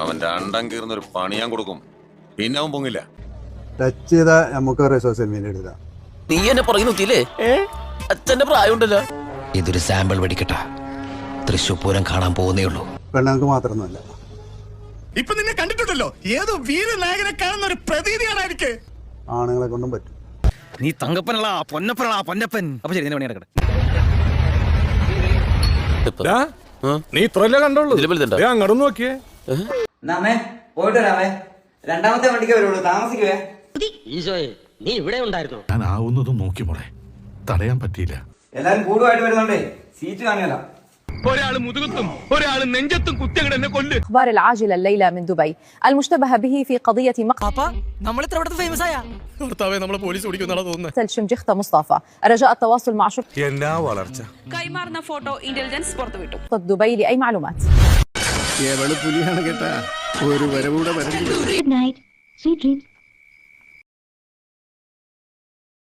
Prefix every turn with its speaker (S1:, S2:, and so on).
S1: അവന്റെ അണ്ടം കീർന്നൊരു പണി ഞാൻ കൊടുക്കും, പിന്നെ അവൻ പൊങ്ങില്ല.
S2: ടച്ച് ചെയ്താ നമുക്ക് സോഷ്യൽ മീഡിയ എടുക്കാം.
S3: നീ എന്നെ പറയുന്നില്ലേ? അച്ഛന്റെ പ്രായമുണ്ടല്ലോ.
S4: ഇതൊരു സാമ്പിൾ വെടിക്കട്ട. തൃശ്ശൂർ പൂരം കാണാൻ പോകുന്നേ ഉള്ളൂ.
S2: പെണ്ണുങ്ങൾക്ക് മാത്രമൊന്നുമല്ല.
S5: ഇപ്പൊ നിന്നെ കണ്ടിട്ടുണ്ടല്ലോ, ഏതോ വീരനായകനെ കാണുന്ന ഒരു പ്രതീതിയാണ് എനിക്ക്.
S2: ആണുങ്ങളെ കൊണ്ടും പറ്റും.
S3: നീ തങ്കപ്പനല്ല, പൊന്നപ്പനല്ല, പൊന്നപ്പൻ. അപ്പൊ ശരി, പണി നടക്കട്ടെ.
S6: നീ ഇത്രല്ലേ കണ്ടോളൂ, അങ്ങോട്ട് നോക്കിയേ.
S7: പോയിട്ട് വരാമേ. രണ്ടാമത്തെ വണ്ടിക്ക് വരുള്ളൂ, താമസിക്കുവേ.
S4: ഈശോയെ, നീ ഇവിടെ ഉണ്ടായിരുന്നു.
S6: ഞാൻ ആവുന്നതും നോക്കി മോളെ, തടയാൻ പറ്റിയില്ല.
S7: എല്ലാരും കൂടുമായിട്ട് വരുന്നുണ്ടേ, സീറ്റ് കാണിയല്ല.
S5: ഒരാള് മുതുകത്തും ഒരാള് നെഞ്ചത്തും കുത്തിയങ്ങടെ എന്നെ കൊല്ല്.
S8: أخبار العاجلة الليلة من دبي المشتبه به في قضية مقتل شمجخة مصطفى. رجاء التواصل مع شرطة
S9: കൈമാറുന്ന ഫോട്ടോ ഇന്റലിജൻസ് പുറത്തുവിട്ടു.
S8: دبي لأي معلومات.
S2: പുലിയാണ് കേട്ടാ, ഒരു വരവൂടെ വരണ്ടില്ല.
S10: Good night. Sweet dreams.